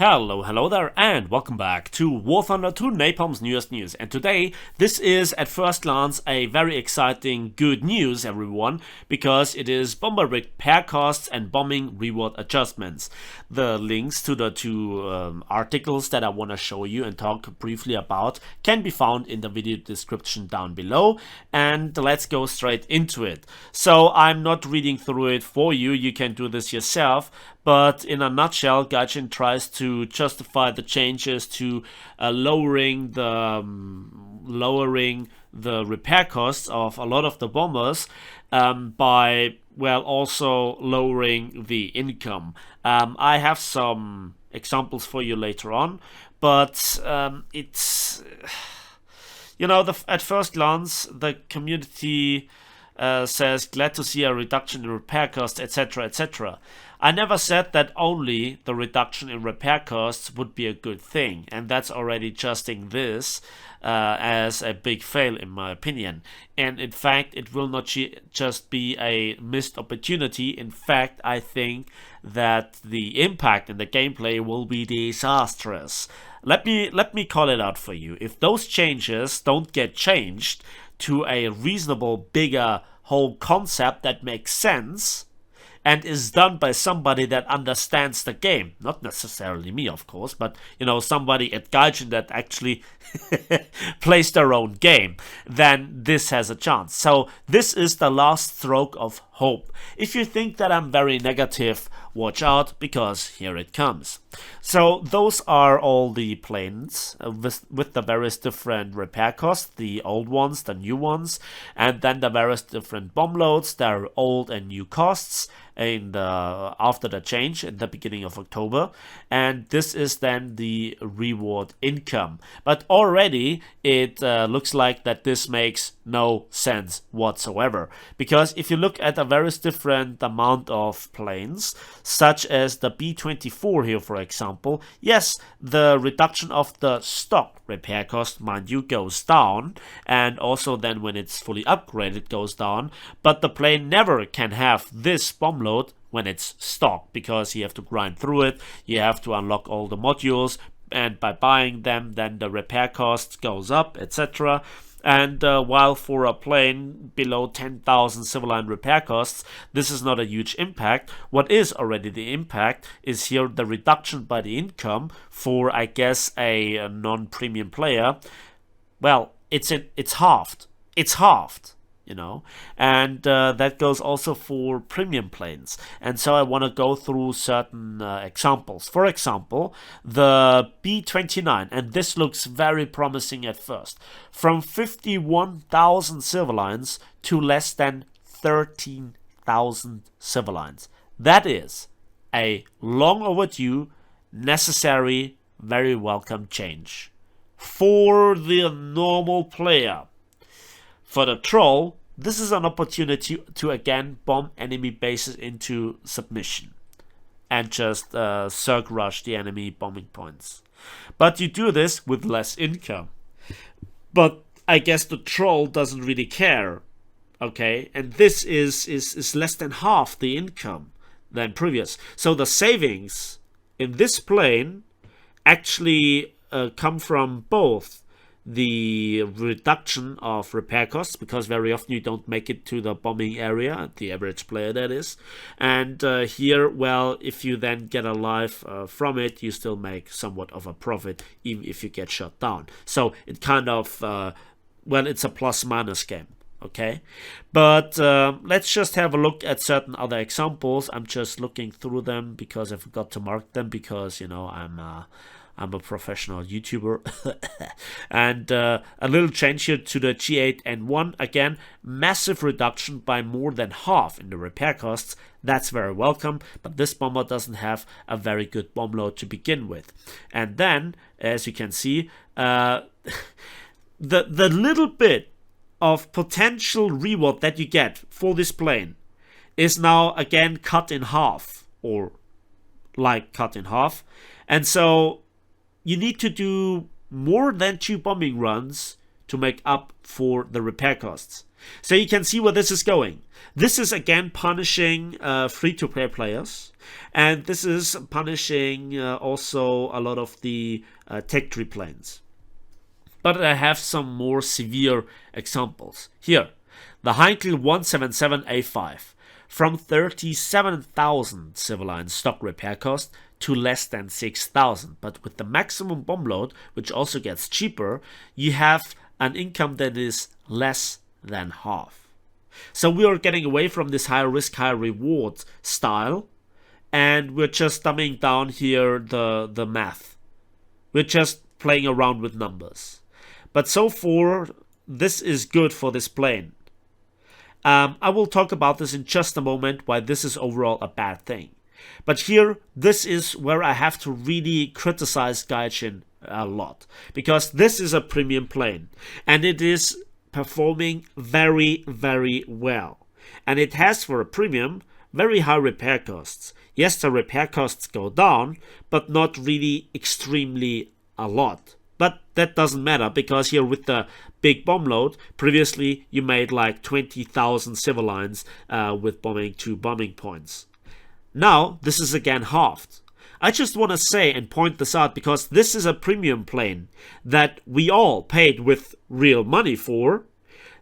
Hello there, and welcome back to War Thunder 2 Napalm's newest news. And today, this is at first glance a very exciting good news, everyone, because it is bomber repair costs and bombing reward adjustments. The links to the two articles that I want to show you and talk briefly about can be found in the video description down below, and let's go straight into it. So I'm not reading through it for you, you can do this yourself. But in a nutshell, Gaijin tries to justify the changes to lowering the repair costs of a lot of the bombers by, well, also lowering the income. I have some examples for you later on, but it's, you know, at first glance, the community says glad to see a reduction in repair costs, etc., etc. I never said that only the reduction in repair costs would be a good thing, and that's already adjusting this as a big fail in my opinion. And in fact, it will not just be a missed opportunity. In fact, I think that the impact in the gameplay will be disastrous. Let me call it out for you. If those changes don't get changed to a reasonable, bigger whole concept that makes sense and is done by somebody that understands the game, not necessarily me, of course, but, you know, somebody at Gaijin that actually plays their own game, then this has a chance. So this is the last stroke of hope. If you think that I'm very negative, watch out, because here it comes. So those are all the planes with the various different repair costs, the old ones, the new ones, and then the various different bomb loads, their old and new costs after the change in the beginning of October. And this is then the reward income. But already it looks like that this makes no sense whatsoever, because if you look at a very different amount of planes, such as the B-24 here, for example, yes, the reduction of the stock repair cost, mind you, goes down, and also then when it's fully upgraded goes down, but the plane never can have this bomb load when it's stock, because you have to grind through it, you have to unlock all the modules, and by buying them then the repair cost goes up, etc. And while for a plane below 10,000 civil line repair costs, this is not a huge impact. What is already the impact is here the reduction by the income for, I guess, a non-premium player. Well, it's halved. It's halved, you know, and that goes also for premium planes. And so I want to go through certain examples. For example, the B-29, and this looks very promising at first, from 51,000 civil lines to less than 13,000 civil lines. That is a long overdue, necessary, very welcome change for the normal player. For the troll, this is an opportunity to again bomb enemy bases into submission and just circ rush the enemy bombing points. But you do this with less income. But I guess the troll doesn't really care, okay? And this is less than half the income than previous. So the savings in this plane actually come from both the reduction of repair costs, because very often you don't make it to the bombing area, the average player that is, and here, well, if you then get a life from it, you still make somewhat of a profit even if you get shot down. So it kind of well, it's a plus minus game, okay? But let's just have a look at certain other examples. I'm just looking through them because I forgot to mark them, because, you know, I'm a professional YouTuber. And a little change here to the G8N1. Again, massive reduction by more than half in the repair costs. That's very welcome, but this bomber doesn't have a very good bomb load to begin with. And then, as you can see, the little bit of potential reward that you get for this plane is now again cut in half, or like cut in half. And so you need to do more than 2 bombing runs to make up for the repair costs. So you can see where this is going. This is again punishing free-to-play players, and this is punishing also a lot of the tech tree planes. But I have some more severe examples. Here, the Heinkel 177A5, from 37,000 civilian stock repair cost to less than 6,000. But with the maximum bomb load, which also gets cheaper, you have an income that is less than half. So we are getting away from this high risk, high reward style, and we're just dumbing down here the math. We're just playing around with numbers. But so far, this is good for this plane. I will talk about this in just a moment, why this is overall a bad thing. But here, this is where I have to really criticize Gaijin a lot. Because this is a premium plane, and it is performing very, very well. And it has, for a premium, very high repair costs. Yes, the repair costs go down, but not really extremely a lot. But that doesn't matter, because here with the big bomb load, previously you made like 20,000 civilians with bombing 2 bombing points. Now this is again halved. I just want to say and point this out because this is a premium plane that we all paid with real money for,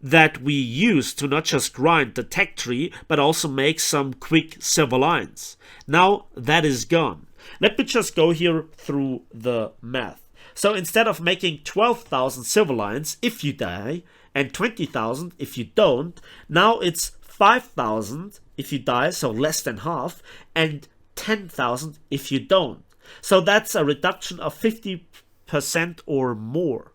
that we use to not just grind the tech tree, but also make some quick civilians. Now that is gone. Let me just go here through the math. So instead of making 12,000 civilians if you die, and 20,000 if you don't, now it's 5,000 if you die, so less than half, and 10,000 if you don't. So that's a reduction of 50% or more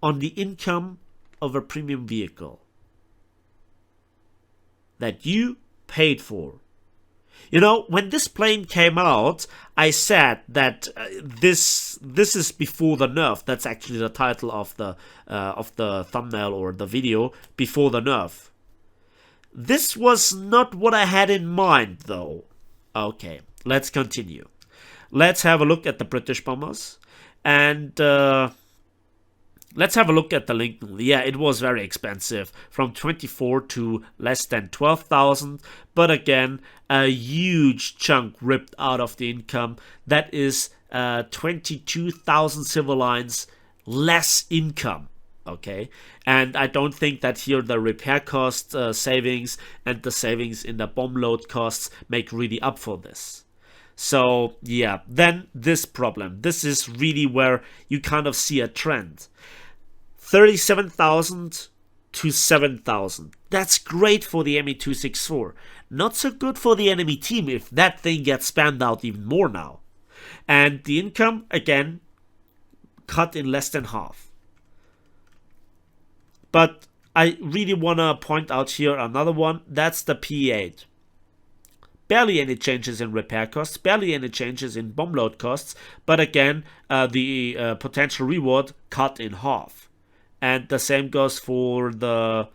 on the income of a premium vehicle that you paid for. You know, when this plane came out, I said that this is before the nerf. That's actually the title of the thumbnail or the video, before the nerf. This was not what I had in mind, though. Okay, let's continue. Let's have a look at the British bombers, and let's have a look at the Lincoln. Yeah, it was very expensive, from 24 to less than 12,000. But again, a huge chunk ripped out of the income. That is 22,000 civilians less income. Okay, and I don't think that here the repair cost savings and the savings in the bomb load costs make really up for this. So yeah, then this problem. This is really where you kind of see a trend. 37,000 to 7,000. That's great for the Me-264. Not so good for the enemy team if that thing gets spammed out even more now. And the income, again, cut in less than half. But I really want to point out here another one. That's the P8. Barely any changes in repair costs, barely any changes in bomb load costs, but again, the potential reward cut in half. And the same goes for the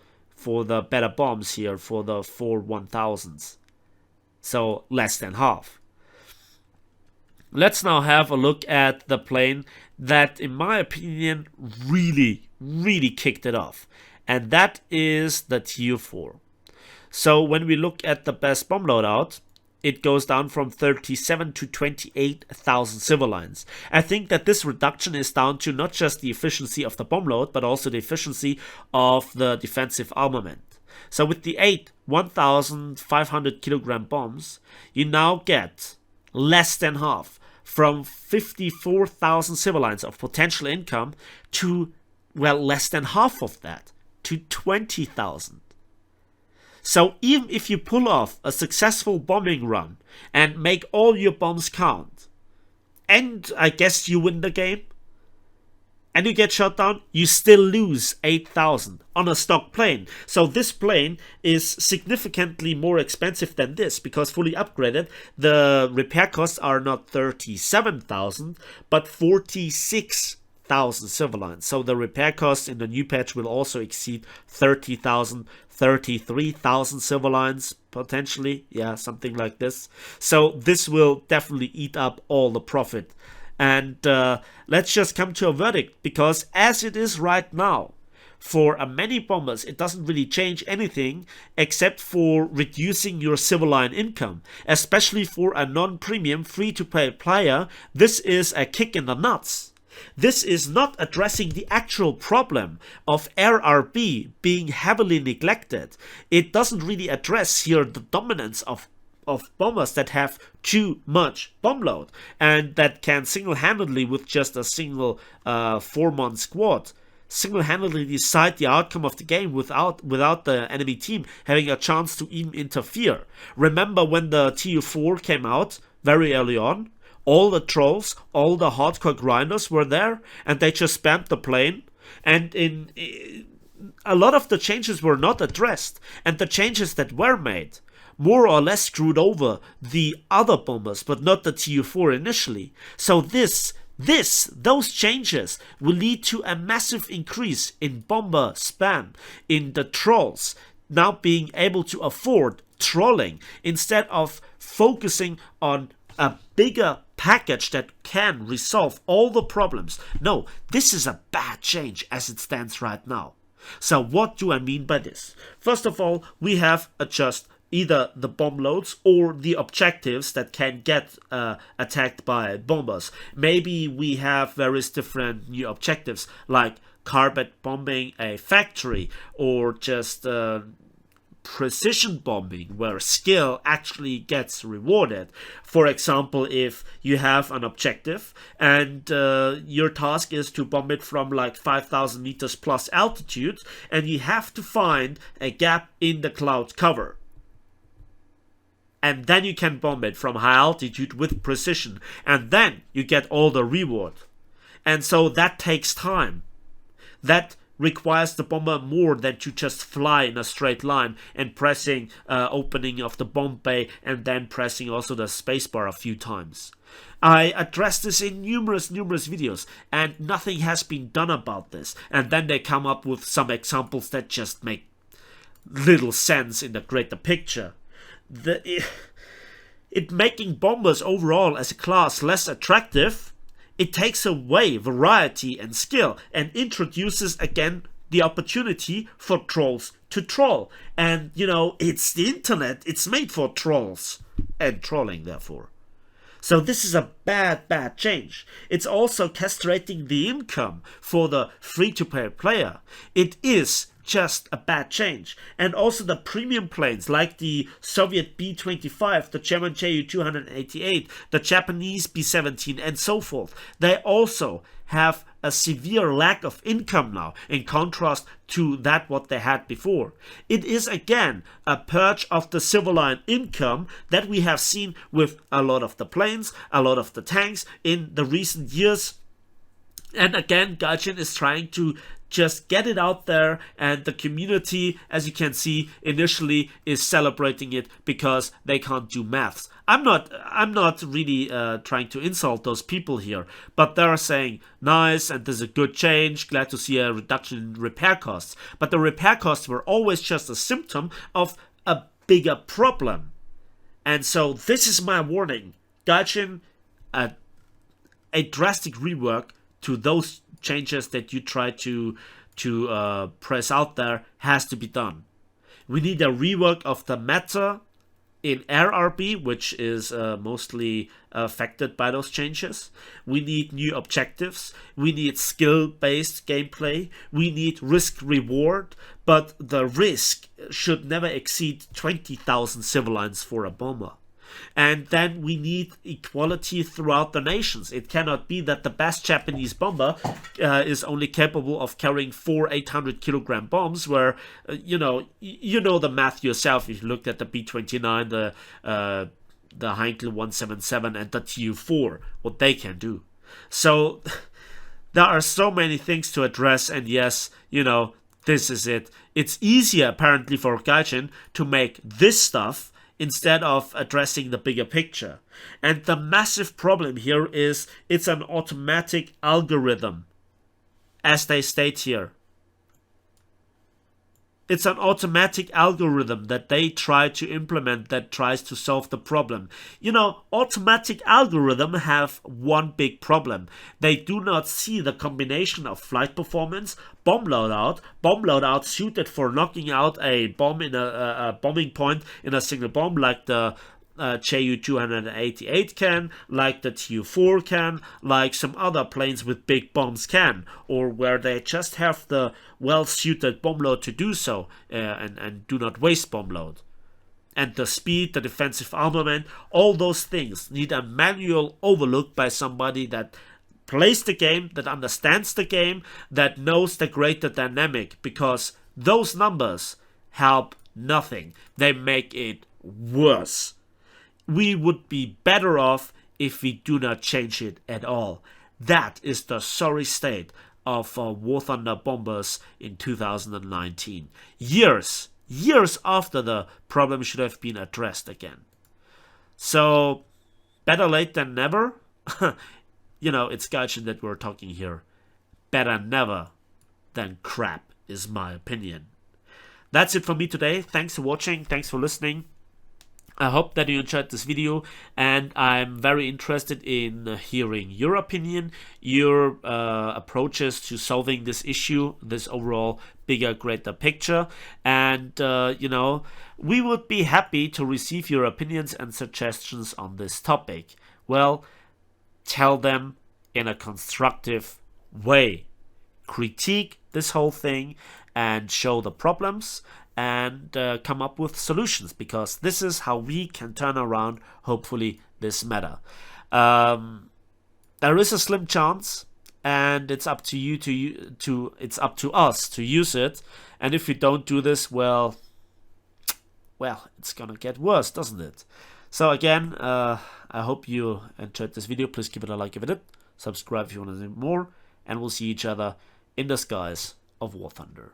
better bombs here, for the 4-1000s. So less than half. Let's now have a look at the plane that, in my opinion, really kicked it off. And that is the TU4. So when we look at the best bomb loadout, it goes down from 37 to 28,000 civilians. I think that this reduction is down to not just the efficiency of the bomb load, but also the efficiency of the defensive armament. So with the 8 1,500 kilogram bombs, you now get less than half, from 54,000 civilians of potential income to, well, less than half of that, to 20,000. So even if you pull off a successful bombing run and make all your bombs count, and I guess you win the game, and you get shot down, you still lose 8,000 on a stock plane. So this plane is significantly more expensive than this, because fully upgraded, the repair costs are not 37,000, but 46,000 civilians. So the repair costs in the new patch will also exceed 30,000, 33,000 civilians, potentially. Yeah, something like this. So this will definitely eat up all the profit. And let's just come to a verdict, because as it is right now, for many bombers, it doesn't really change anything except for reducing your civil line income. Especially for a non-premium free-to-play player, this is a kick in the nuts. This is not addressing the actual problem of RRB being heavily neglected. It doesn't really address here the dominance of bombers that have too much bomb load and that can single-handedly, with just a single 4-man squad, single-handedly decide the outcome of the game without the enemy team having a chance to even interfere. Remember when the TU4 came out very early on? All the trolls, all the hardcore grinders were there, and they just spammed the plane. And a lot of the changes were not addressed, and the changes that were made more or less screwed over the other bombers, but not the TU4 initially. So those changes will lead to a massive increase in bomber spam, in the trolls now being able to afford trolling instead of focusing on a bigger package that can resolve all the problems. No, this is a bad change as it stands right now. So what do I mean by this? First of all, we have adjust either the bomb loads or the objectives that can get attacked by bombers. Maybe we have various different new objectives like carpet bombing a factory, or just precision bombing where skill actually gets rewarded. For example, if you have an objective and your task is to bomb it from like 5,000 meters plus altitude, and you have to find a gap in the cloud cover. And then you can bomb it from high altitude with precision. And then you get all the reward. And so that takes time. That requires the bomber more than to just fly in a straight line and pressing opening of the bomb bay and then pressing also the spacebar a few times. I addressed this in numerous videos, and nothing has been done about this. And then they come up with some examples that just make little sense in the greater picture. It making bombers overall as a class less attractive. It takes away variety and skill and introduces again the opportunity for trolls to troll. And you know, it's the internet, it's made for trolls and trolling therefore. So this is a bad change. It's also castrating the income for the free-to-play player. It is just a bad change. And also the premium planes like the Soviet B-25, the German Ju-288, the Japanese B-17 and so forth, they also have a severe lack of income now in contrast to that what they had before. It is again a purge of the civil line income that we have seen with a lot of the planes, a lot of the tanks in the recent years. And again, Gaijin is trying to just get it out there, and the community, as you can see, initially is celebrating it because they can't do maths. I'm not really trying to insult those people here, but they're saying nice and this is a good change, glad to see a reduction in repair costs. But the repair costs were always just a symptom of a bigger problem. And so this is my warning. Gaijin, a drastic rework to those changes that you try to press out there has to be done. We need a rework of the meta in RRB, which is mostly affected by those changes. We need new objectives. We need skill-based gameplay. We need risk-reward, but the risk should never exceed 20,000 civil lines for a bomber. And then we need equality throughout the nations. It cannot be that the best Japanese bomber is only capable of carrying 4 800-kilogram bombs, where, you know the math yourself. If you looked at the B-29, the Heinkel 177 and the TU4, what they can do. So there are so many things to address, and yes, this is it. It's easier apparently for Gaijin to make this stuff instead of addressing the bigger picture. And the massive problem here is it's an automatic algorithm, as they state here. It's an automatic algorithm that they try to implement that tries to solve the problem. You know, automatic algorithms have one big problem. They do not see the combination of flight performance, bomb loadout suited for knocking out a bomb in a bombing point in a single bomb, like the Ju-288 can, like the Tu-4 can, like some other planes with big bombs can, or where they just have the well-suited bomb load to do so, and do not waste bomb load. And the speed, the defensive armament, all those things need a manual overlook by somebody that plays the game, that understands the game, that knows the greater dynamic, because those numbers help nothing. They make it worse. We would be better off if we do not change it at all. That is the sorry state of War Thunder bombers in 2019. Years after the problem should have been addressed again. So, better late than never? You know, it's Gaijin that we're talking here. Better never than crap is my opinion. That's it for me today. Thanks for watching. Thanks for listening. I hope that you enjoyed this video, and I'm very interested in hearing your opinion, your approaches to solving this issue, this overall bigger, greater picture. And, you know, we would be happy to receive your opinions and suggestions on this topic. Well, tell them in a constructive way. Critique this whole thing and show the problems, and come up with solutions, because this is how we can turn around, hopefully, this matter. There is a slim chance, and it's up to you it's up to us to use it. And if we don't do this, well, it's gonna get worse, doesn't it? So again, I hope you enjoyed this video. Please give it a like if it did. Subscribe if you want to see more, and we'll see each other in the skies of War Thunder.